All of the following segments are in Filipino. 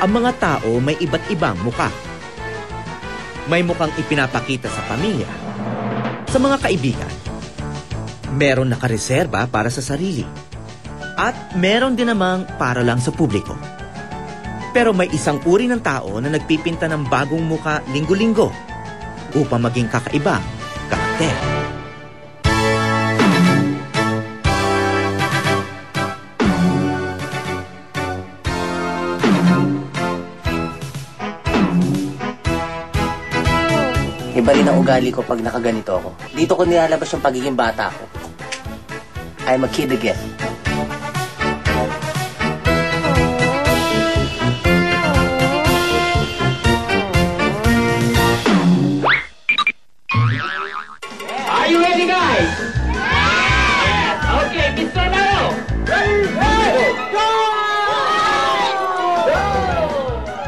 Ang mga tao may iba't ibang muka. May mukhang ipinapakita sa pamilya, sa mga kaibigan. Meron nakareserba para sa sarili. At meron din namang para lang sa publiko. Pero may isang uri ng tao na nagpipinta ng bagong muka linggo-linggo upang maging kakaibang karakter. Iba rin ang ugali ko pag nakaganito ako. Dito ko nilalabas yung pagiging bata ko. I'm a kid again. Are you ready, guys? Yes! Okay, Mr. Naro! Ready, go!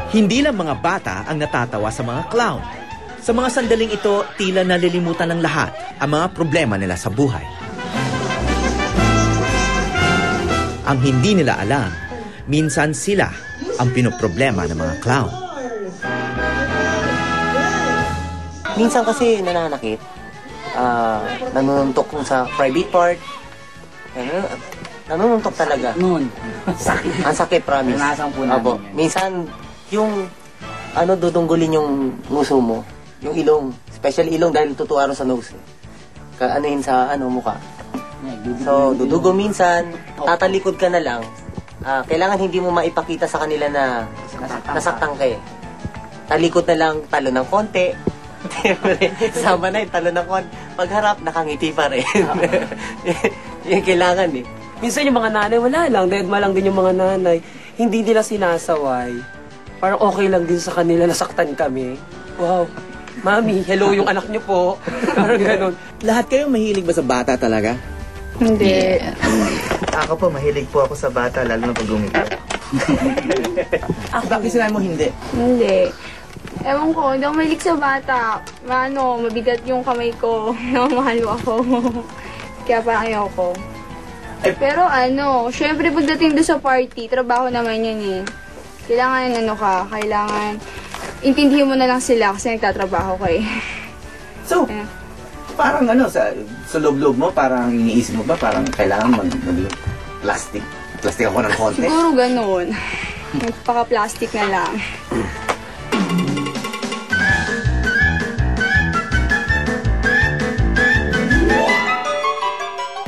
Hindi lang mga bata ang natatawa sa mga clown. Sa mga sandaling ito, tila nalilimutan ng lahat ang mga problema nila sa buhay. Ang hindi nila alam, minsan sila ang pinoproblema ng mga clown. Minsan kasi nananakit, nanununtok sa private part. Nanununtok talaga. Noon. Sakit. Ang sakit, promise. Naranasan po namin Opo. yan. Minsan, yung dudunggulin yung nguso mo. Yung ilong, especially ilong dahil tutuaro sa nose. Anuhin sa mukha. So, dudugo minsan, tatalikod ka na lang. Kailangan hindi mo maipakita sa kanila na nasaktan ka eh. Talikod na lang, talo ng konti. Sama na yung talo ng konti. Pagharap, nakangiti pa rin. Yung kailangan eh. Minsan yung mga nanay, wala lang. Deadma lang din yung mga nanay. Hindi nila sinasaway. Parang okay lang din sa kanila, nasaktan kami. Wow. Mami, hello yung anak niyo po. Parang ganun. Lahat kayo mahilig ba sa bata talaga? Hindi. Ako po, mahilig po ako sa bata, lalo na pag gumigot. Bakit sinabi mo hindi? Hindi. Ewan ko, hindi ako mahilig sa bata. Mabigat yung kamay ko. Namamahalo ako. Kaya parang ayoko. Pero syempre pagdating doon sa party, trabaho naman yun eh. Kailangan intindihin mo na lang sila kasi nagtatrabaho ko eh. So, parang sa loob-loob mo, parang iniisip mo ba, parang kailangan mag-plastic ako ng konti? Siguro ganun. Magpaka-plastic na lang.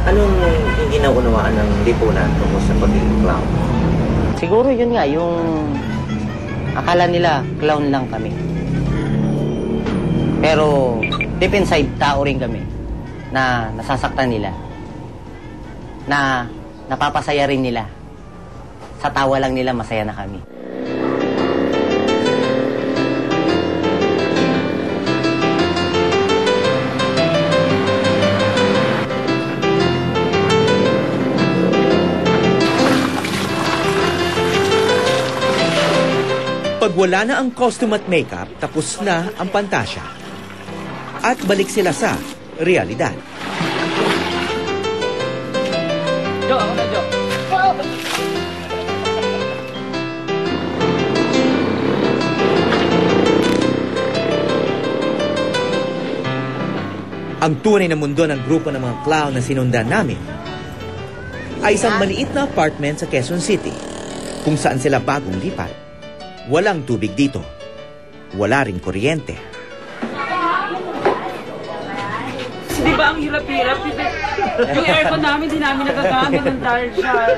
Anong hindi naunawaan ng lipunan tungkol sa pagiging clown? Siguro yun nga, yung akala nila clown lang kami. Pero deep inside, tao rin kami na nasasaktan nila. Na napapasaya rin nila. Sa tawa lang nila, masaya na kami. Pag wala na ang costume at makeup, tapos na ang pantasya. At balik sila sa realidad. Jo, ako na, Jo. Ang tunay na mundo ng grupo ng mga clown na sinundan namin ay isang maliit na apartment sa Quezon City kung saan sila bagong lipat. Walang tubig dito. Wala ring kuryente. Di ba ang hirap-hirap? Yung aircon namin, di namin nagagamit ng dahil siya.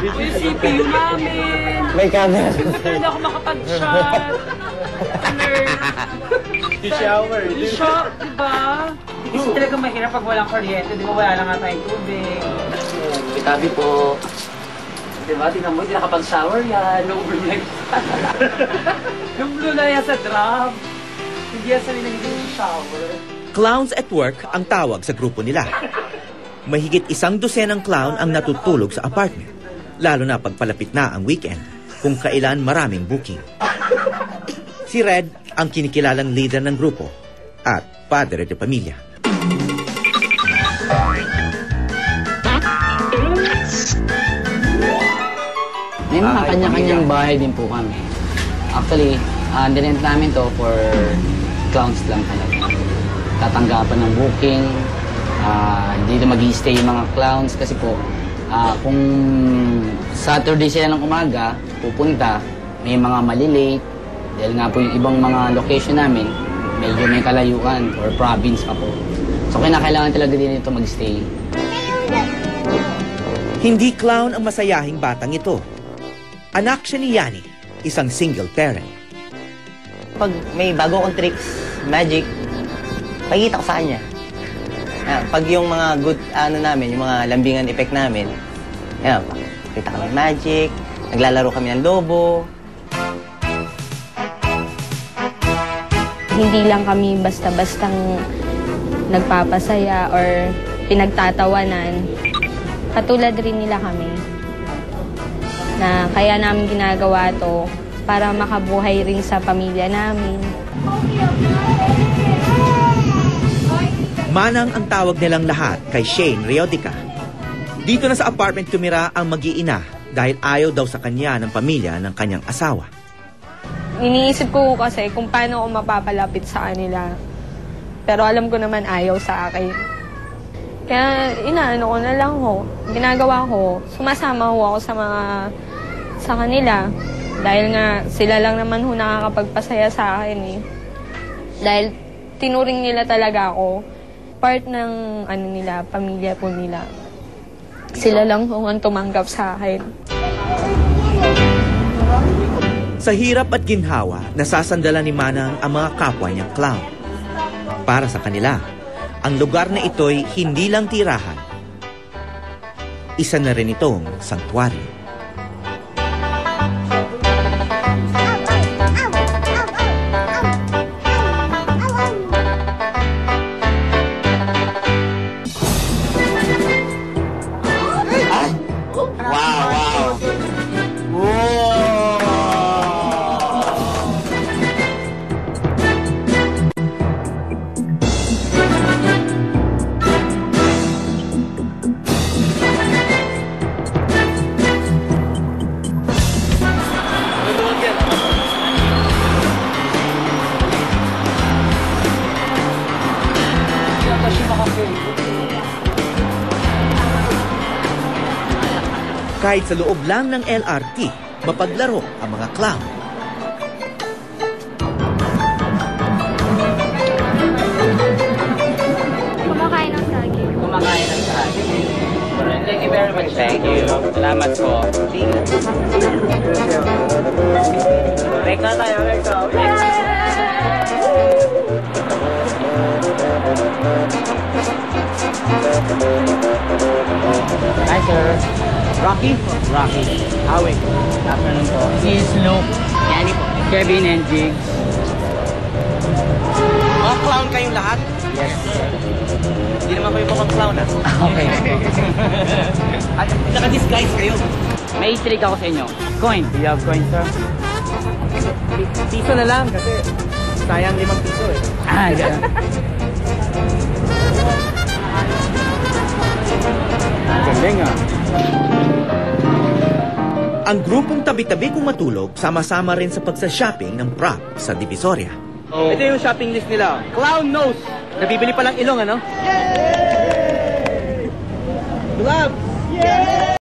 Yung CPU namin. May camera. Hindi ako makapag-shot. Shower. Shock, di ba? Kasi talaga mahirap pag walang kuryente. Di ba wala lang nga tayong tubig. Itabi po. Diba? Tingnan mo, hindi nakapag-shower yan. No-overnight. Yung blue na yan sa drop. Hindi yan sa ninang shower. Clowns at work ang tawag sa grupo nila. Mahigit 100 clown ang natutulog sa apartment. Lalo na pagpalapit na ang weekend, kung kailan maraming booking. Si Red ang kinikilalang leader ng grupo at padre de pamilya. May May mga kanya-kanyang bahay din po kami. Actually, nirent namin to for clowns lang talaga. Tatanggapan ng booking, dito mag-i-stay yung mga clowns kasi po, kung Saturday sila ng umaga, pupunta, may mga malilate, dahil nga po yung ibang mga location namin, medyo may kalayuan or province pa po. So kailangan talaga din ito mag-stay. Hindi clown ang masayahing batang ito. Anak siya ni Yani, isang single parent. Pag may bago akong tricks, magic, pakikita ko sa kanya. Pag yung mga good, yung mga lambingan effect namin, pakita kami magic, naglalaro kami ng lobo. Hindi lang kami basta-bastang nagpapasaya or pinagtatawanan. Katulad rin nila kami na kaya namin ginagawa to para makabuhay rin sa pamilya namin. Manang ang tawag nilang lahat kay Shane Riodica. Dito na sa apartment tumira ang mag-iina dahil ayaw daw sa kanya ng pamilya ng kanyang asawa. Iniisip ko kasi kung paano ako mapapalapit sa kanila. Pero alam ko naman ayaw sa akin. Kaya inaano ko na lang ho. Ginagawa ko, sumasama ho ako sa kanila. Dahil nga sila lang naman ho nakakapagpasaya sa akin eh. Dahil tinuring nila talaga ako. Part ng nila, pamilya po nila. Sila lang ho ang tumanggap sa akin. Sa hirap at ginhawa, nasasandalan ni Manang ang mga kapwa niyang clown. Para sa kanila, ang lugar na ito'y hindi lang tirahan. Isa na rin itong sanctuary. Kahit sa loob lang ng LRT, mapaglaro ang mga clown. Kumakain ng saging. Kumakain ng saging. Thank you very much. Thank you. Salamat po. Reka tayo, reka. Hi, sir. Rocky? Rocky. Awing. Afternoon po. This is Luke. Yani po. Kevin and Jigs. Mga clown kayong lahat? Yes. Hindi naman kayo mukhang clown ah. Okay. At naka-disguise kayo. May trick ako sa inyo. Coin. Do you have coin, sir? Piso na lang kasi sayang 5 piso eh. Ganun. Galing ah. Ang grupong tabi-tabi kung matulog, sama-sama rin sa pagsa-shopping ng prop sa Divisoria. Ito yung shopping list nila. Clown nose. Nabibili pa lang ilong, ano? Yay! Gloves! Yay!